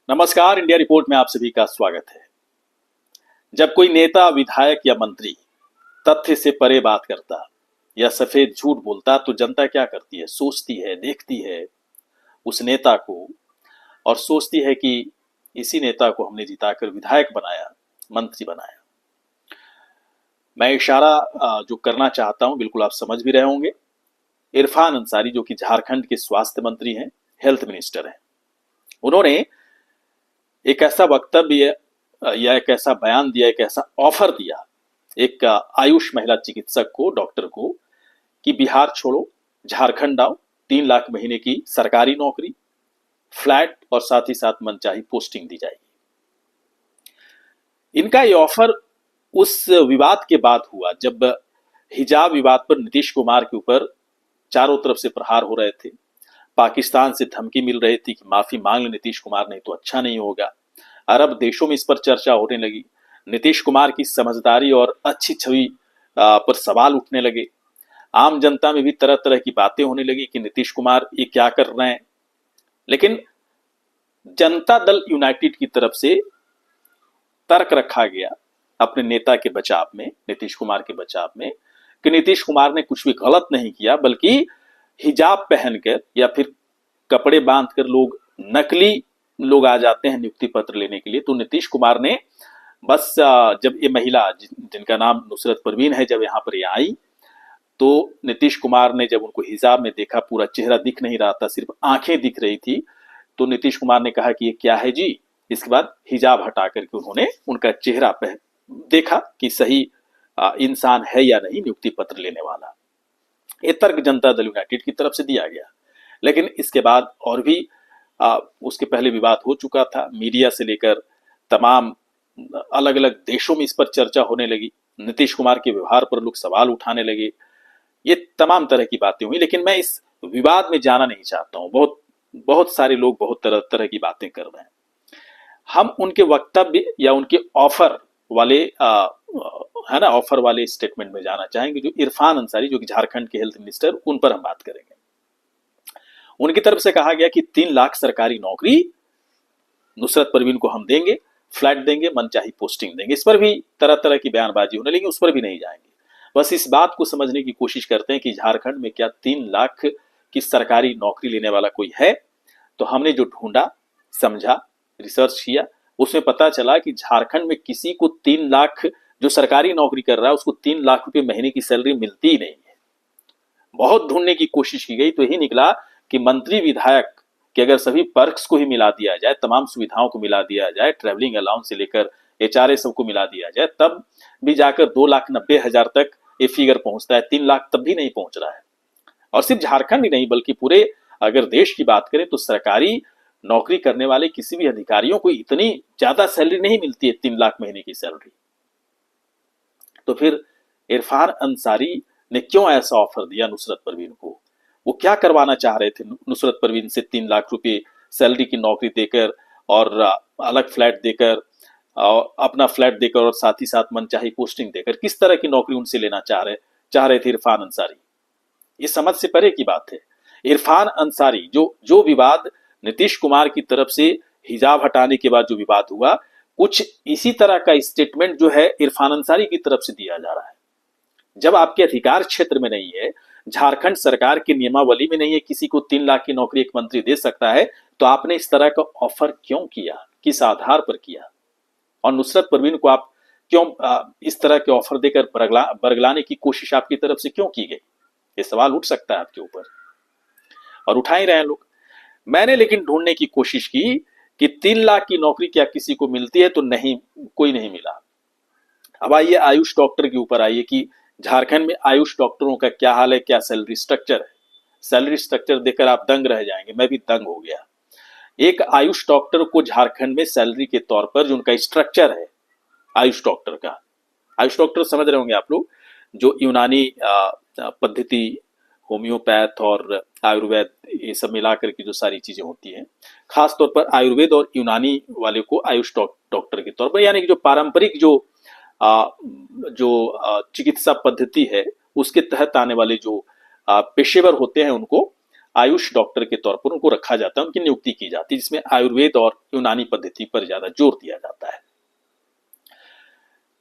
नमस्कार, India report में आप सभी का स्वागत है। जब कोई नेता, विधायक या मंत्री तथ्य से परे बात करता या सफेद झूठ बोलता तो जनता क्या करती है? सोचती है, देखती है उस नेता को और सोचती है कि इसी नेता को हमने जिताकर विधायक बनाया, मंत्री बनाया। मैं इशारा जो करना चाहता हूं बिल्कुल आप समझ भी रहे होंगे। इरफान अंसारी जो कि झारखंड के स्वास्थ्य मंत्री हैं, हेल्थ मिनिस्टर हैं, उन्होंने एक ऐसा वक्तव्य या एक ऐसा बयान दिया, एक ऐसा ऑफर दिया एक आयुष महिला चिकित्सक को, डॉक्टर को, कि बिहार छोड़ो, झारखंड आओ, 3 लाख महीने की सरकारी नौकरी, फ्लैट और साथ ही साथ मनचाही पोस्टिंग दी जाएगी। इनका ये ऑफर उस विवाद के बाद हुआ जब हिजाब विवाद पर नीतीश कुमार के ऊपर चारों तरफ से प्रहार हो रहे थे। पाकिस्तान से धमकी मिल रही थी कि माफी मांग ले नीतीश कुमार, नहीं तो अच्छा नहीं होगा। अरब देशों में इस पर चर्चा होने लगी। नीतीश कुमार की समझदारी और अच्छी छवि पर सवाल उठने लगे। आम जनता में भी तरह तरह की बातें होने लगी कि नीतीश कुमार ये क्या कर रहे हैं। लेकिन जनता दल यूनाइटेड की तरफ से तर्क रखा गया अपने नेता के बचाव में, नीतीश कुमार के बचाव में, कि नीतीश कुमार ने कुछ भी गलत नहीं किया, बल्कि हिजाब पहनकर या फिर कपड़े बांधकर लोग, नकली लोग आ जाते हैं नियुक्ति पत्र लेने के लिए। तो नीतीश कुमार ने बस जब ये महिला जिनका नाम नुसरत परवीन है, जब यहाँ पर ये आई तो नीतीश कुमार ने जब उनको हिजाब में देखा, पूरा चेहरा दिख नहीं रहा था, सिर्फ आंखें दिख रही थी, तो नीतीश कुमार ने कहा कि ये क्या है जी। इसके बाद हिजाब हटा करके उन्होंने उनका चेहरा देखा कि सही इंसान है या नहीं नियुक्ति पत्र लेने वाला। ये तर्क जनता दल यूनाइटेड की तरफ से दिया गया। लेकिन इसके बाद और भी उसके पहले विवाद हो चुका था। मीडिया से लेकर तमाम अलग अलग देशों में इस पर चर्चा होने लगी। नीतीश कुमार के व्यवहार पर लोग सवाल उठाने लगे। ये तमाम तरह की बातें हुई, लेकिन मैं इस विवाद में जाना नहीं चाहता हूं। बहुत बहुत सारे लोग बहुत तरह तरह की बातें कर रहे हैं। हम उनके वक्तव्य या उनके ऑफर वाले है ना, ऑफर वाले स्टेटमेंट में जाना चाहेंगे। जो इरफान अंसारी जो कि झारखंड के हेल्थ मिनिस्टर, उन पर हम बात करेंगे। उनकी तरफ से कहा गया कि 3 लाख सरकारी नौकरी नुसरत परवीन को हम देंगे, फ्लैट देंगे, मनचाही पोस्टिंग देंगे। इस पर भी तरह तरह की बयानबाजी होने लगी, उस पर भी नहीं जाएंगे। बस इस बात को समझने की कोशिश करते हैं कि झारखंड में क्या 3 लाख की सरकारी नौकरी लेने वाला कोई है? तो हमने जो ढूंढा, समझा, रिसर्च किया, उसमें पता चला कि झारखंड में किसी को 3 लाख जो सरकारी नौकरी कर रहा है उसको 3 लाख रुपए महीने की सैलरी मिलती ही नहीं है। बहुत ढूंढने की कोशिश की गई तो यही निकला कि मंत्री, विधायक कि अगर सभी पर्क्स को ही मिला दिया जाए, तमाम सुविधाओं को मिला दिया जाए, ट्रेवलिंग अलाउंस से लेकर एचआरए सबको मिला दिया जाए, तब भी जाकर 2,90,000 तक ये फिगर पहुंचता है। 3 लाख तब भी नहीं पहुंच रहा है। और सिर्फ झारखंड ही नहीं बल्कि पूरे अगर देश की बात करें तो सरकारी नौकरी करने वाले किसी भी अधिकारियों को इतनी ज्यादा सैलरी नहीं मिलती है, 3 लाख महीने की सैलरी। तो फिर इरफान अंसारी ने क्यों ऐसा ऑफर दिया नुसरत परवीन को? वो क्या करवाना चाह रहे थे नुसरत परवीन से? 3 लाख रुपए सैलरी की नौकरी देकर और अलग फ्लैट देकर, अपना फ्लैट देकर और साथ ही साथ मनचाही पोस्टिंग देकर, किस तरह की नौकरी उनसे लेना चाह रहे थे इरफान अंसारी? ये समझ से परे की बात है। इरफान अंसारी जो विवाद नीतीश कुमार की तरफ से हिजाब हटाने के बाद जो विवाद हुआ, कुछ इसी तरह का स्टेटमेंट जो है इरफान अंसारी की तरफ से दिया जा रहा है। जब आपके अधिकार क्षेत्र में नहीं है, झारखंड सरकार की नियमावली में नहीं है किसी को 3 लाख की नौकरी एक मंत्री दे सकता है, तो आपने इस तरह का ऑफर क्यों किया? किस आधार पर किया? और नुसरत परवीन को आप क्यों इस तरह के ऑफर देकर बरगलाने की कोशिश आपकी तरफ से क्यों की गई? ये सवाल उठ सकता है आपके ऊपर, और उठा ही रहे हैं लोग। मैंने लेकिन ढूंढने की कोशिश की कि 3 लाख की नौकरी क्या किसी को मिलती है, तो नहीं, कोई नहीं मिला। अब आइए आयुष डॉक्टर के ऊपर आइए कि झारखंड में आयुष डॉक्टरों का क्या हाल है, क्या सैलरी स्ट्रक्चर है। सैलरी स्ट्रक्चर देखकर आप दंग रह जाएंगे, मैं भी दंग हो गया। एक आयुष डॉक्टर को झारखंड में सैलरी के तौर पर जो उनका स्ट्रक्चर है आयुष डॉक्टर का, आयुष डॉक्टर समझ रहे होंगे आप लोग, जो यूनानी पद्धति, होम्योपैथ और आयुर्वेद, ये सब मिलाकर की जो सारी चीजें होती हैं, खासतौर पर आयुर्वेद और यूनानी वाले को आयुष डॉक्टर के तौर पर, यानी कि जो पारंपरिक जो चिकित्सा पद्धति है उसके तहत आने वाले जो पेशेवर होते हैं उनको आयुष डॉक्टर के तौर पर उनको रखा जाता है, उनकी नियुक्ति की जाती है, जिसमें आयुर्वेद और यूनानी पद्धति पर ज्यादा जोर दिया जाता है।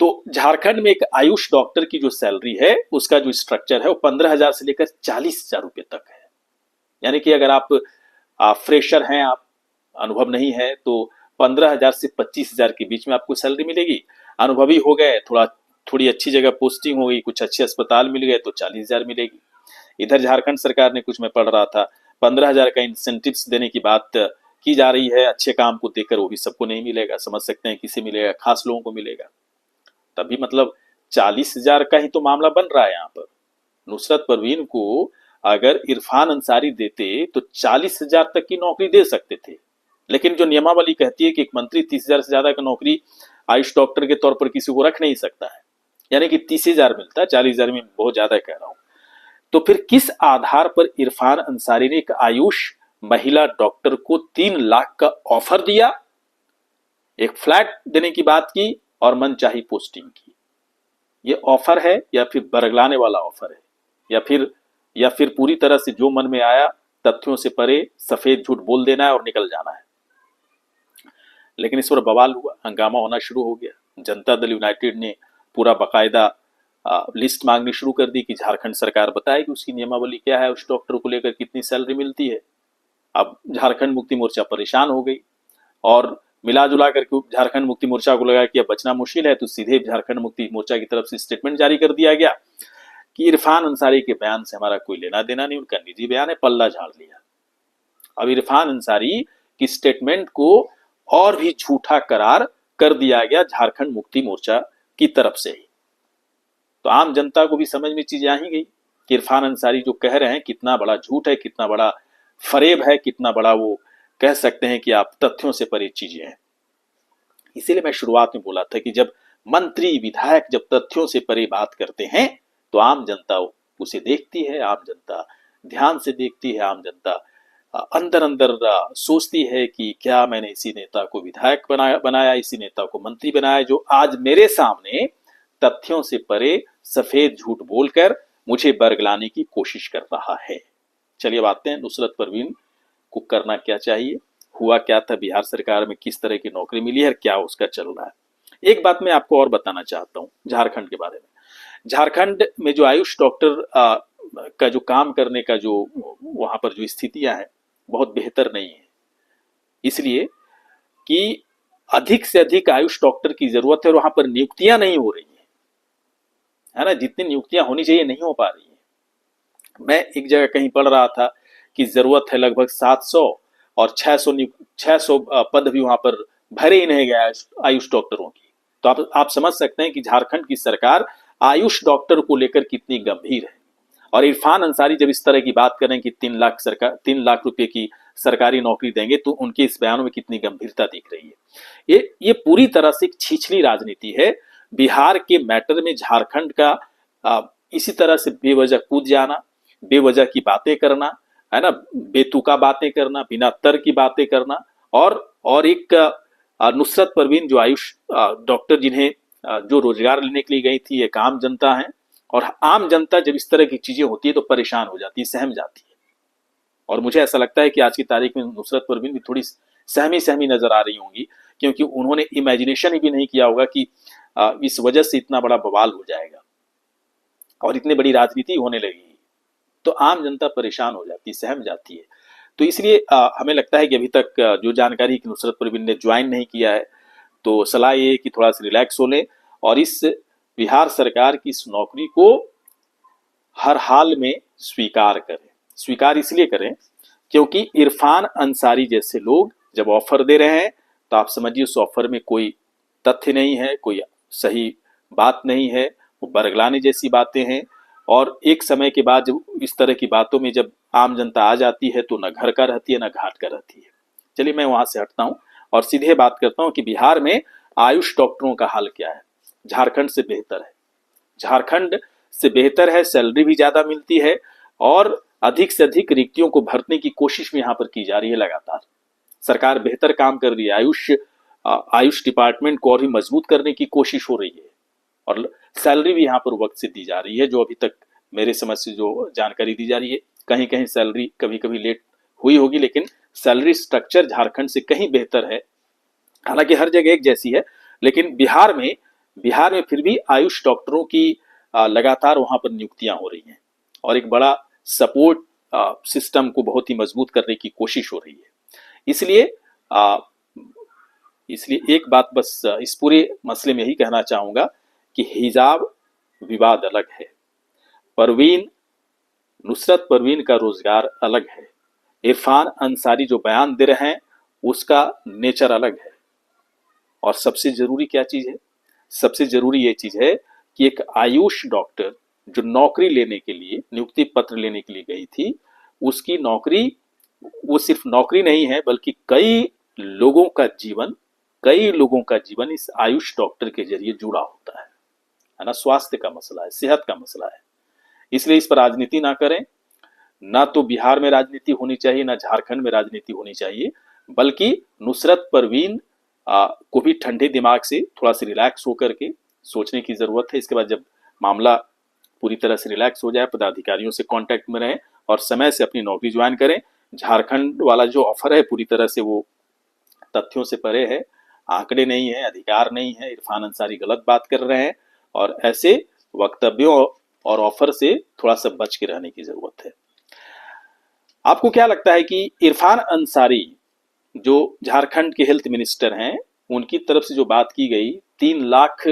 तो झारखंड में एक आयुष डॉक्टर की जो सैलरी है उसका जो स्ट्रक्चर है वो 15,000 से लेकर 40,000 रुपए तक है। यानी कि अगर आप फ्रेशर हैं, आप अनुभव नहीं है, तो 15,000 से 25,000 के बीच में आपको सैलरी मिलेगी। अनुभवी हो गए, थोड़ी अच्छी जगह पोस्टिंग हो गई, कुछ अच्छे अस्पताल मिल गए तो 40,000 मिलेगी। इधर झारखंड सरकार ने, कुछ मैं पढ़ रहा था, 15,000 का इंसेंटिव्स देने की बात की जा रही है। अच्छे काम को देखकर वो भी सबको नहीं मिलेगा, समझ सकते हैं किसे मिलेगा, खास लोगों को मिलेगा। तभी मतलब 40,000 का ही तो मामला बन रहा है यहाँ पर। नुसरत परवीन को अगर इरफान अंसारी देते तो 40,000 तक की नौकरी दे सकते थे, लेकिन जो नियमावली कहती है कि एक मंत्री 30,000 से ज्यादा का नौकरी आयुष डॉक्टर के तौर पर किसी को रख नहीं सकता है, यानी कि 30,000 मिलता है, 40,000 में बहुत ज्यादा कह रहा हूं। तो फिर किस आधार पर इरफान अंसारी ने एक आयुष महिला डॉक्टर को 3 लाख का ऑफर दिया, एक फ्लैट देने की बात की और मनचाही पोस्टिंग की? ये ऑफर है या फिर बरगलाने वाला ऑफर है, या फिर पूरी तरह से जो मन में आया, तथ्यों से परे सफेद झूठ बोल देना है और निकल जाना है? लेकिन इस पर बवाल हुआ, हंगामा होना शुरू हो गया। जनता दल यूनाइटेड ने पूरा बाकायदा लिस्ट मांगनी शुरू कर दी कि झारखंड सरकार बताए कि उसकी नियमावली क्या है, उस डॉक्टर को लेकर कितनी सैलरी मिलती है। अब झारखंड मुक्ति मोर्चा परेशान हो गई और मिला जुला करके झारखंड मुक्ति मोर्चा को लगा कि अब बचना मुश्किल है, तो सीधे झारखंड मुक्ति मोर्चा की तरफ से स्टेटमेंट जारी कर दिया गया कि इरफान अंसारी के बयान से हमारा कोई लेना देना नहीं, उनका निजी बयान है, पल्ला झाड़ लिया। अब इरफान अंसारी की स्टेटमेंट को और भी झूठा करार कर दिया गया झारखंड मुक्ति मोर्चा की तरफ से ही। तो आम जनता को भी समझ में चीज आ ही गई कि इरफान अंसारी जो कह रहे हैं कितना बड़ा झूठ है, कितना बड़ा फरेब है, कितना बड़ा, वो कह सकते हैं कि आप तथ्यों से परे चीजें हैं। इसीलिए मैं शुरुआत में बोला था कि जब मंत्री विधायक जब तथ्यों से परे बात करते हैं तो आम जनता उसे देखती है, आम जनता ध्यान से देखती है, आम जनता अंदर अंदर सोचती है कि क्या मैंने इसी नेता को विधायक बनाया, इसी नेता को मंत्री बनाया, जो आज मेरे सामने तथ्यों से परे सफेद झूठ बोलकर मुझे बरगलाने की कोशिश कर रहा है। चलिए बातें हैं नुसरत परवीन को करना क्या चाहिए, हुआ क्या था बिहार सरकार में, किस तरह की नौकरी मिली है, क्या उसका चल रहा है। एक बात मैं आपको और बताना चाहता हूं झारखंड के बारे में। झारखंड में जो आयुष डॉक्टर का जो काम करने का जो वहां पर जो स्थितियां हैं बहुत बेहतर नहीं है, इसलिए कि अधिक से अधिक आयुष डॉक्टर की जरूरत है और वहां पर नियुक्तियां नहीं हो रही है ना, जितनी नियुक्तियां होनी चाहिए नहीं हो पा रही है। मैं एक जगह कहीं पढ़ रहा था कि जरूरत है लगभग 700 और 600 पद भी वहां पर भरे ही नहीं गए आयुष डॉक्टरों की। तो आप समझ सकते हैं कि झारखंड की सरकार आयुष डॉक्टर को लेकर कितनी गंभीर है। और इरफान अंसारी जब इस तरह की बात करें कि 3 लाख रुपए की सरकारी नौकरी देंगे, तो उनके इस बयानों में कितनी गंभीरता दिख रही है। ये पूरी तरह से एक छिछली राजनीति है। बिहार के मैटर में झारखंड का इसी तरह से बेवजह कूद जाना, बेवजह की बातें करना, है ना, बेतुका बातें करना, बिना तर्क की बातें करना, और एक नुसरत परवीन जो आयुष डॉक्टर जिन्हें जो रोजगार लेने के लिए गई थी, एक आम जनता है, और आम जनता जब इस तरह की चीजें होती है तो परेशान हो जाती है, सहम जाती है। और मुझे ऐसा लगता है कि आज की तारीख में नुसरत परवीन भी थोड़ी सहमी नजर आ रही होंगी, क्योंकि उन्होंने इमेजिनेशन भी नहीं किया होगा कि इस वजह से इतना बड़ा बवाल हो जाएगा और इतनी बड़ी राजनीति होने लगेगी। तो आम जनता परेशान हो जाती है, सहम जाती है। तो इसलिए हमें लगता है कि अभी तक जो जानकारी कि नुसरत परवीन ने ज्वाइन नहीं किया है, तो सलाह ये है कि थोड़ा सा रिलैक्स हो लें और इस बिहार सरकार की इस नौकरी को हर हाल में स्वीकार करें। स्वीकार इसलिए करें क्योंकि इरफान अंसारी जैसे लोग जब ऑफर दे रहे हैं तो आप समझिए उस ऑफर में कोई तथ्य नहीं है, कोई सही बात नहीं है, वो बरगलाने जैसी बातें हैं। और एक समय के बाद जब इस तरह की बातों में जब आम जनता आ जाती है तो न घर का रहती है न घाट का रहती है। चलिए मैं वहां से हटता हूं और सीधे बात करता हूं कि बिहार में आयुष डॉक्टरों का हाल क्या है। झारखंड से बेहतर है, झारखंड से बेहतर है, सैलरी भी ज्यादा मिलती है और अधिक से अधिक रिक्तियों को भरने की कोशिश भी यहाँ पर की जा रही है। लगातार सरकार बेहतर काम कर रही है, आयुष डिपार्टमेंट को और भी मजबूत करने की कोशिश हो रही है और सैलरी भी यहाँ पर वक्त से दी जा रही है, जो अभी तक मेरे समझ से जो जानकारी दी जा रही है कहीं कहीं सैलरी कभी कभी लेट हुई होगी, लेकिन सैलरी स्ट्रक्चर झारखंड से कहीं बेहतर है। हालांकि हर जगह एक जैसी है, लेकिन बिहार में फिर भी आयुष डॉक्टरों की लगातार वहां पर नियुक्तियां हो रही हैं और एक बड़ा सपोर्ट सिस्टम को बहुत ही मजबूत करने की कोशिश हो रही है। इसलिए आ, इसलिए एक बात बस इस पूरे मसले में यही कहना चाहूंगा कि हिजाब विवाद अलग है, परवीन नुसरत परवीन का रोजगार अलग है, इरफान अंसारी जो बयान दे रहे हैं उसका नेचर अलग है। और सबसे जरूरी क्या चीज है? सबसे जरूरी ये चीज है कि एक आयुष डॉक्टर जो नौकरी लेने के लिए, नियुक्ति पत्र लेने के लिए गई थी, उसकी नौकरी, वो सिर्फ नौकरी नहीं है बल्कि कई लोगों का जीवन इस आयुष डॉक्टर के जरिए जुड़ा होता है ना। स्वास्थ्य का मसला है, सेहत का मसला है। इसलिए इस पर राजनीति ना करें। ना तो बिहार में राजनीति होनी चाहिए, ना झारखंड में राजनीति होनी चाहिए, बल्कि नुसरत परवीन को भी ठंडे दिमाग से थोड़ा सा रिलैक्स होकर के सोचने की जरूरत है। इसके बाद जब मामला पूरी तरह से रिलैक्स हो जाए, पदाधिकारियों से कांटेक्ट में रहें और समय से अपनी नौकरी ज्वाइन करें। झारखंड वाला जो ऑफर है पूरी तरह से वो तथ्यों से परे है, आंकड़े नहीं है, अधिकार नहीं है। इरफान अंसारी गलत बात कर रहे हैं और ऐसे वक्तव्यों और ऑफर से थोड़ा सा बच के रहने की जरूरत है। आपको क्या लगता है कि इरफान अंसारी जो झारखंड के हेल्थ मिनिस्टर हैं, उनकी तरफ से जो बात की गई 3 लाख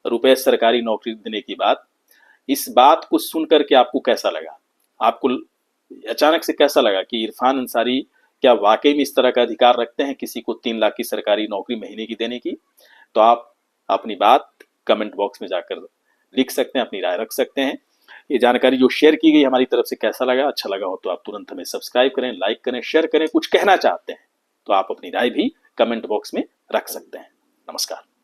रुपए सरकारी नौकरी देने की बात, इस बात को सुनकर के आपको कैसा लगा? आपको अचानक से कैसा लगा कि इरफान अंसारी क्या वाकई में इस तरह का अधिकार रखते हैं किसी को 3 लाख की सरकारी नौकरी महीने की देने की? तो आप अपनी बात कमेंट बॉक्स में जाकर लिख सकते हैं, अपनी राय रख सकते हैं। ये जानकारी जो शेयर की गई हमारी तरफ से कैसा लगा? अच्छा लगा हो तो आप तुरंत हमें सब्सक्राइब करें, लाइक करें, शेयर करें। कुछ कहना चाहते हैं तो आप अपनी राय भी कमेंट बॉक्स में रख सकते हैं। नमस्कार।